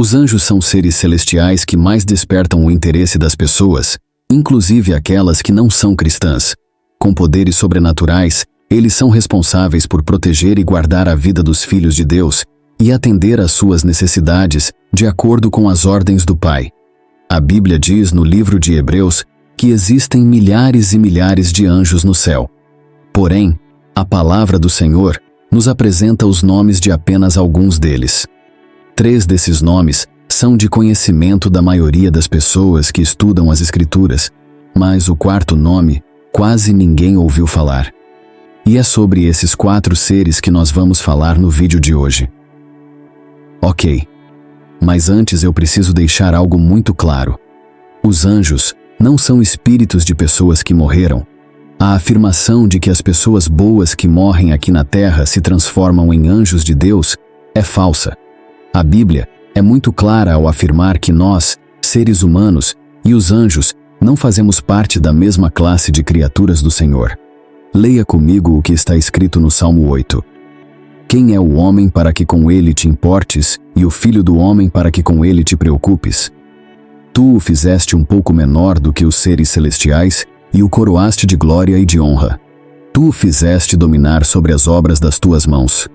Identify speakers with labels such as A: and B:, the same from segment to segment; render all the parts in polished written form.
A: Os anjos são seres celestiais que mais despertam o interesse das pessoas, inclusive aquelas que não são cristãs. Com poderes sobrenaturais, eles são responsáveis por proteger e guardar a vida dos filhos de Deus e atender às suas necessidades de acordo com as ordens do Pai. A Bíblia diz no livro de Hebreus que existem milhares e milhares de anjos no céu. Porém, a palavra do Senhor nos apresenta os nomes de apenas alguns deles. 3 desses nomes são de conhecimento da maioria das pessoas que estudam as Escrituras, mas o 4º nome quase ninguém ouviu falar. E é sobre esses 4 seres que nós vamos falar no vídeo de hoje. Ok, mas antes eu preciso deixar algo muito claro. Os anjos não são espíritos de pessoas que morreram. A afirmação de que as pessoas boas que morrem aqui na Terra se transformam em anjos de Deus é falsa. A Bíblia é muito clara ao afirmar que nós, seres humanos, e os anjos não fazemos parte da mesma classe de criaturas do Senhor. Leia comigo o que está escrito no Salmo 8. Quem é o homem para que com ele te importes, e o filho do homem para que com ele te preocupes? Tu o fizeste um pouco menor do que os seres celestiais, e o coroaste de glória e de honra. Tu o fizeste dominar sobre as obras das tuas mãos.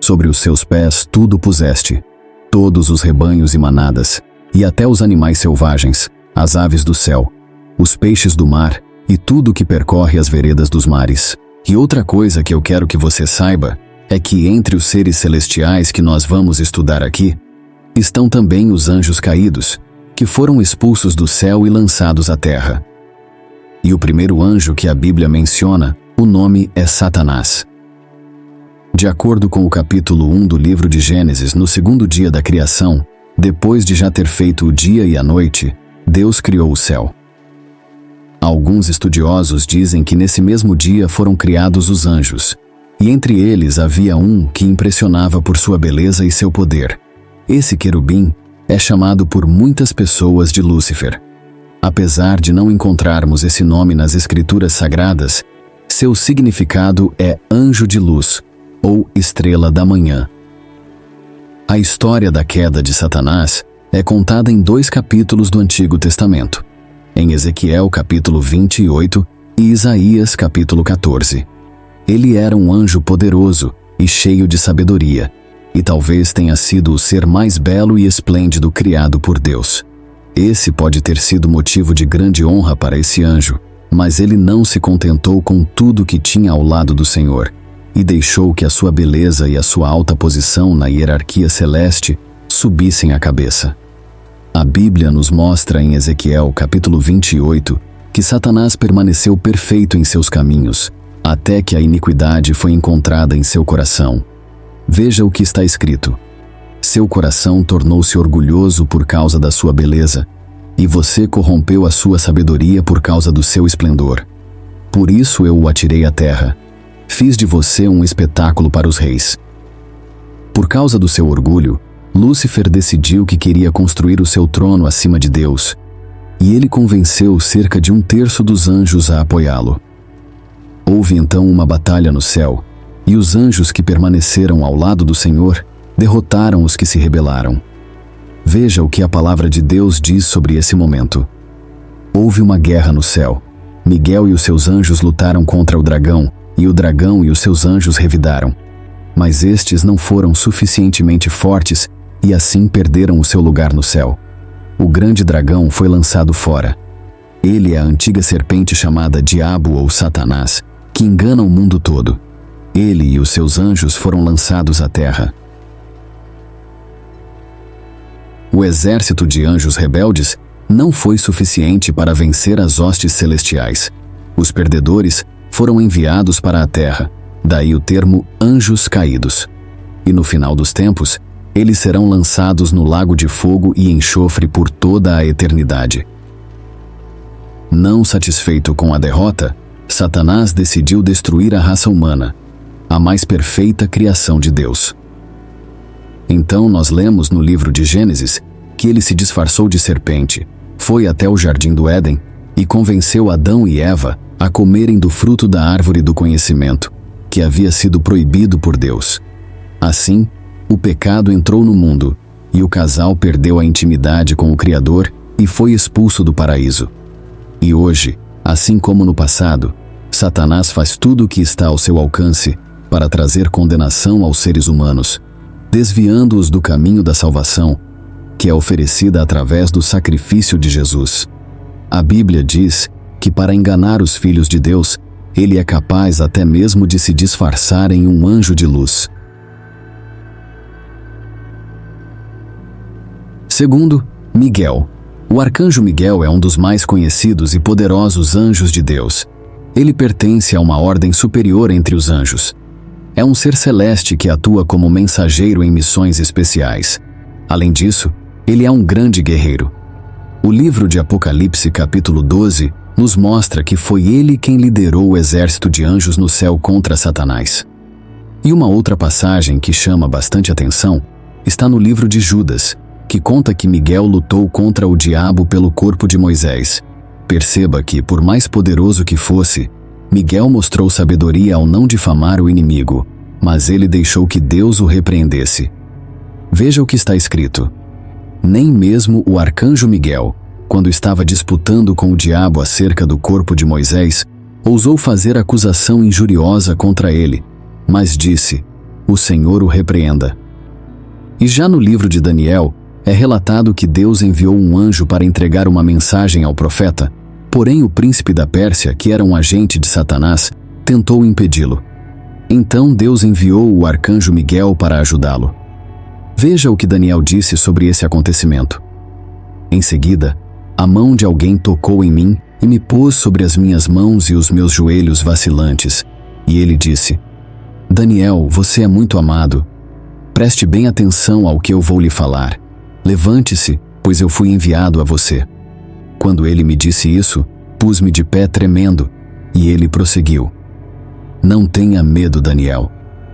A: Sobre os seus pés tudo puseste, todos os rebanhos e manadas, e até os animais selvagens, as aves do céu, os peixes do mar, e tudo que percorre as veredas dos mares. E outra coisa que eu quero que você saiba é que entre os seres celestiais que nós vamos estudar aqui, estão também os anjos caídos, que foram expulsos do céu e lançados à terra. E o primeiro anjo que a Bíblia menciona, o nome é Satanás. De acordo com o capítulo 1 do livro de Gênesis, no 2º dia da criação, depois de já ter feito o dia e a noite, Deus criou o céu. Alguns estudiosos dizem que nesse mesmo dia foram criados os anjos, e entre eles havia um que impressionava por sua beleza e seu poder. Esse querubim é chamado por muitas pessoas de Lúcifer. Apesar de não encontrarmos esse nome nas Escrituras Sagradas, seu significado é anjo de luz, ou estrela da manhã. A história da queda de Satanás é contada em 2 capítulos do Antigo Testamento, em Ezequiel capítulo 28 e Isaías capítulo 14. Ele era um anjo poderoso e cheio de sabedoria, e talvez tenha sido o ser mais belo e esplêndido criado por Deus. Esse pode ter sido motivo de grande honra para esse anjo, mas ele não se contentou com tudo que tinha ao lado do Senhor, e deixou que a sua beleza e a sua alta posição na hierarquia celeste subissem a cabeça. A Bíblia nos mostra em Ezequiel capítulo 28 que Satanás permaneceu perfeito em seus caminhos, até que a iniquidade foi encontrada em seu coração. Veja o que está escrito. Seu coração tornou-se orgulhoso por causa da sua beleza, e você corrompeu a sua sabedoria por causa do seu esplendor. Por isso eu o atirei à terra. Fiz de você um espetáculo para os reis. Por causa do seu orgulho, Lúcifer decidiu que queria construir o seu trono acima de Deus, e ele convenceu cerca de 1/3 dos anjos a apoiá-lo. Houve então uma batalha no céu, e os anjos que permaneceram ao lado do Senhor derrotaram os que se rebelaram. Veja o que a palavra de Deus diz sobre esse momento. Houve uma guerra no céu. Miguel e os seus anjos lutaram contra o dragão, e o dragão e os seus anjos revidaram. Mas estes não foram suficientemente fortes e assim perderam o seu lugar no céu. O grande dragão foi lançado fora. Ele é a antiga serpente chamada Diabo ou Satanás, que engana o mundo todo. Ele e os seus anjos foram lançados à terra. O exército de anjos rebeldes não foi suficiente para vencer as hostes celestiais. Os perdedores foram enviados para a terra, daí o termo anjos caídos. E no final dos tempos, eles serão lançados no lago de fogo e enxofre por toda a eternidade. Não satisfeito com a derrota, Satanás decidiu destruir a raça humana, a mais perfeita criação de Deus. Então nós lemos no livro de Gênesis que ele se disfarçou de serpente, foi até o jardim do Éden e convenceu Adão e Eva a comerem do fruto da árvore do conhecimento, que havia sido proibido por Deus. Assim, o pecado entrou no mundo, e o casal perdeu a intimidade com o Criador e foi expulso do paraíso. E hoje, assim como no passado, Satanás faz tudo o que está ao seu alcance para trazer condenação aos seres humanos, desviando-os do caminho da salvação, que é oferecida através do sacrifício de Jesus. A Bíblia diz que para enganar os filhos de Deus, ele é capaz até mesmo de se disfarçar em um anjo de luz. Segundo, Miguel. O arcanjo Miguel é um dos mais conhecidos e poderosos anjos de Deus. Ele pertence a uma ordem superior entre os anjos. É um ser celeste que atua como mensageiro em missões especiais. Além disso, ele é um grande guerreiro. O livro de Apocalipse, capítulo 12, nos mostra que foi ele quem liderou o exército de anjos no céu contra Satanás. E uma outra passagem que chama bastante atenção está no livro de Judas, que conta que Miguel lutou contra o diabo pelo corpo de Moisés. Perceba que, por mais poderoso que fosse, Miguel mostrou sabedoria ao não difamar o inimigo, mas ele deixou que Deus o repreendesse. Veja o que está escrito. Nem mesmo o arcanjo Miguel, quando estava disputando com o diabo acerca do corpo de Moisés, ousou fazer acusação injuriosa contra ele, mas disse: "O Senhor o repreenda." E já no livro de Daniel, é relatado que Deus enviou um anjo para entregar uma mensagem ao profeta, porém o príncipe da Pérsia, que era um agente de Satanás, tentou impedi-lo. Então Deus enviou o arcanjo Miguel para ajudá-lo. Veja o que Daniel disse sobre esse acontecimento. Em seguida, a mão de alguém tocou em mim e me pôs sobre as minhas mãos e os meus joelhos vacilantes, e ele disse: "Daniel, você é muito amado. Preste bem atenção ao que eu vou lhe falar. Levante-se, pois eu fui enviado a você." Quando ele me disse isso, pus-me de pé tremendo, e ele prosseguiu: "Não tenha medo, Daniel.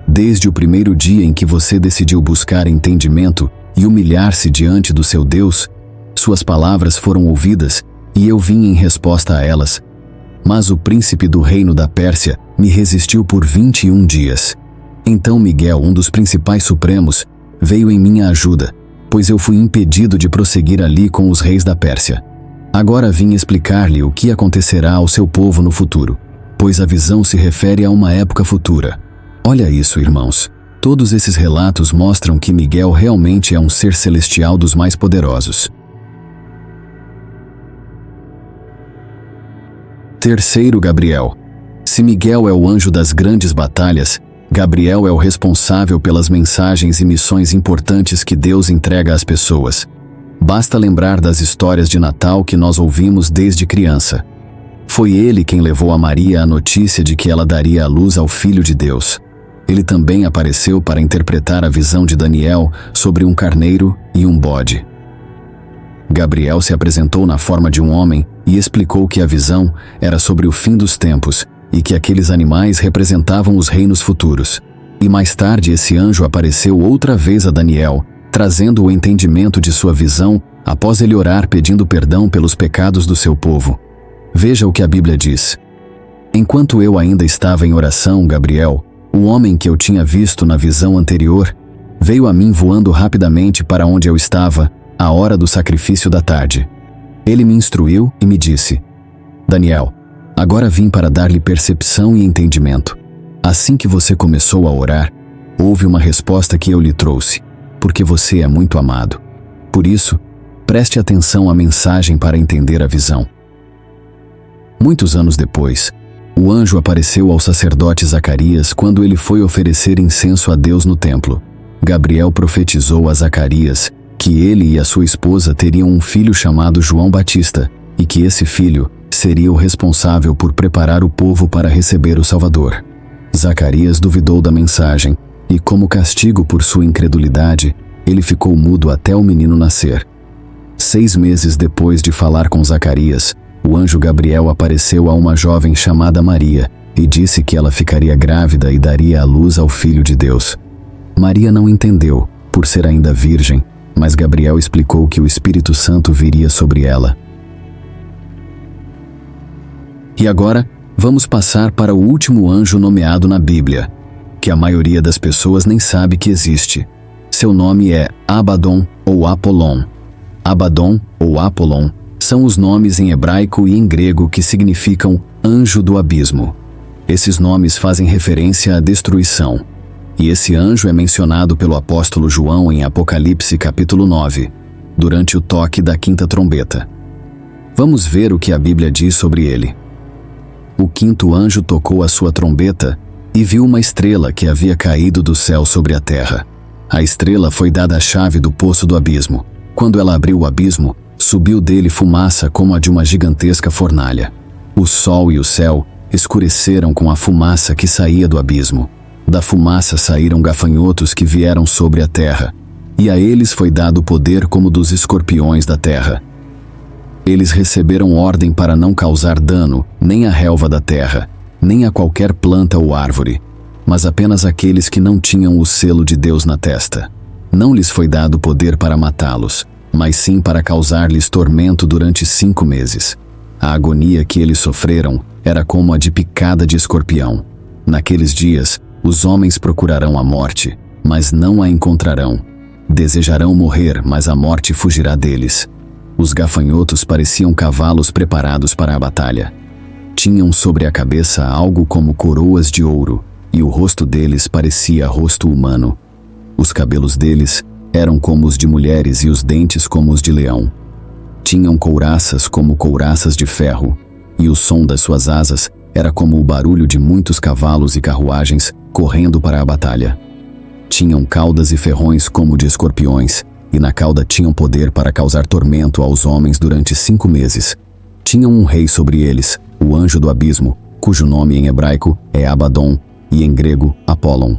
A: Desde o primeiro dia em que você decidiu buscar entendimento e humilhar-se diante do seu Deus, suas palavras foram ouvidas e eu vim em resposta a elas. Mas o príncipe do reino da Pérsia me resistiu por 21 dias. Então Miguel, um dos principais supremos, veio em minha ajuda, pois eu fui impedido de prosseguir ali com os reis da Pérsia. Agora vim explicar-lhe o que acontecerá ao seu povo no futuro, pois a visão se refere a uma época futura. Olha isso, irmãos. Todos esses relatos mostram que Miguel realmente é um ser celestial dos mais poderosos. Terceiro, Gabriel. Se Miguel é o anjo das grandes batalhas, Gabriel é o responsável pelas mensagens e missões importantes que Deus entrega às pessoas. Basta lembrar das histórias de Natal que nós ouvimos desde criança. Foi ele quem levou a Maria a notícia de que ela daria à luz ao Filho de Deus. Ele também apareceu para interpretar a visão de Daniel sobre um carneiro e um bode. Gabriel se apresentou na forma de um homem e explicou que a visão era sobre o fim dos tempos e que aqueles animais representavam os reinos futuros. E mais tarde esse anjo apareceu outra vez a Daniel, trazendo o entendimento de sua visão após ele orar pedindo perdão pelos pecados do seu povo. Veja o que a Bíblia diz. Enquanto eu ainda estava em oração, Gabriel, o homem que eu tinha visto na visão anterior, veio a mim voando rapidamente para onde eu estava, à hora do sacrifício da tarde. Ele me instruiu e me disse: Daniel, agora vim para dar-lhe percepção e entendimento. Assim que você começou a orar, houve uma resposta que eu lhe trouxe, porque você é muito amado. Por isso, preste atenção à mensagem para entender a visão. Muitos anos depois, o anjo apareceu ao sacerdote Zacarias quando ele foi oferecer incenso a Deus no templo. Gabriel profetizou a Zacarias que ele e a sua esposa teriam um filho chamado João Batista e que esse filho seria o responsável por preparar o povo para receber o Salvador. Zacarias duvidou da mensagem e, como castigo por sua incredulidade, ele ficou mudo até o menino nascer. 6 meses depois de falar com Zacarias, o anjo Gabriel apareceu a uma jovem chamada Maria e disse que ela ficaria grávida e daria à luz ao Filho de Deus. Maria não entendeu, por ser ainda virgem, mas Gabriel explicou que o Espírito Santo viria sobre ela. E agora, vamos passar para o último anjo nomeado na Bíblia, que a maioria das pessoas nem sabe que existe. Seu nome é Abaddon ou Apollon. Abaddon ou Apollon são os nomes em hebraico e em grego que significam anjo do abismo. Esses nomes fazem referência à destruição. E esse anjo é mencionado pelo apóstolo João em Apocalipse capítulo 9, durante o toque da quinta trombeta. Vamos ver o que a Bíblia diz sobre ele. O quinto anjo tocou a sua trombeta e viu uma estrela que havia caído do céu sobre a terra. A estrela foi dada a chave do poço do abismo. Quando ela abriu o abismo, subiu dele fumaça como a de uma gigantesca fornalha. O sol e o céu escureceram com a fumaça que saía do abismo. Da fumaça saíram gafanhotos que vieram sobre a terra, e a eles foi dado poder como dos escorpiões da terra. Eles receberam ordem para não causar dano nem à relva da terra, nem a qualquer planta ou árvore, mas apenas aqueles que não tinham o selo de Deus na testa. Não lhes foi dado poder para matá-los, mas sim para causar-lhes tormento durante 5 meses. A agonia que eles sofreram era como a de picada de escorpião. Naqueles dias, os homens procurarão a morte, mas não a encontrarão. Desejarão morrer, mas a morte fugirá deles. Os gafanhotos pareciam cavalos preparados para a batalha. Tinham sobre a cabeça algo como coroas de ouro, e o rosto deles parecia rosto humano. Os cabelos deles eram como os de mulheres e os dentes como os de leão. Tinham couraças como couraças de ferro, e o som das suas asas era como o barulho de muitos cavalos e carruagens correndo para a batalha. Tinham caudas e ferrões como de escorpiões, e na cauda tinham poder para causar tormento aos homens durante 5 meses. Tinham um rei sobre eles, o anjo do abismo, cujo nome em hebraico é Abaddon e em grego Apollon.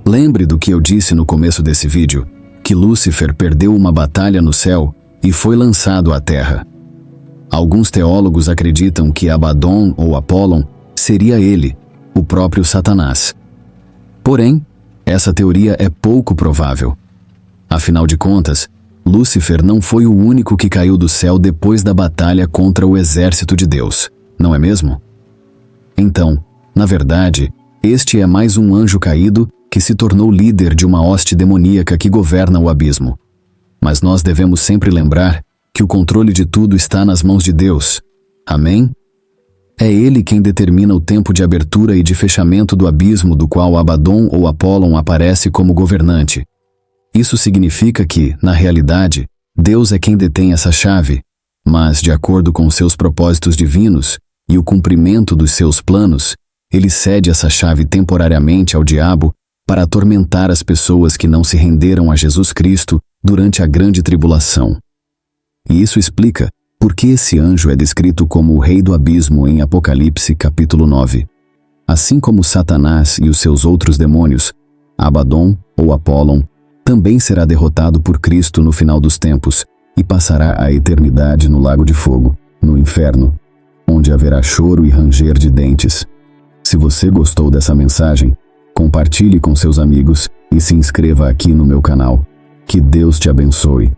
A: Lembre do que eu disse no começo desse vídeo, que Lúcifer perdeu uma batalha no céu e foi lançado à terra. Alguns teólogos acreditam que Abaddon ou Apollon seria ele, o próprio Satanás. Porém, essa teoria é pouco provável. Afinal de contas, Lúcifer não foi o único que caiu do céu depois da batalha contra o exército de Deus, não é mesmo? Então, na verdade, este é mais um anjo caído que se tornou líder de uma hoste demoníaca que governa o abismo. Mas nós devemos sempre lembrar que o controle de tudo está nas mãos de Deus. Amém? É Ele quem determina o tempo de abertura e de fechamento do abismo do qual Abaddon ou Apollon aparece como governante. Isso significa que, na realidade, Deus é quem detém essa chave, mas, de acordo com seus propósitos divinos e o cumprimento dos seus planos, Ele cede essa chave temporariamente ao diabo para atormentar as pessoas que não se renderam a Jesus Cristo durante a grande tribulação. E isso explica por que esse anjo é descrito como o rei do abismo em Apocalipse capítulo 9. Assim como Satanás e os seus outros demônios, Abaddon ou Apollon também será derrotado por Cristo no final dos tempos e passará a eternidade no lago de fogo, no inferno, onde haverá choro e ranger de dentes. Se você gostou dessa mensagem, compartilhe com seus amigos e se inscreva aqui no meu canal. Que Deus te abençoe.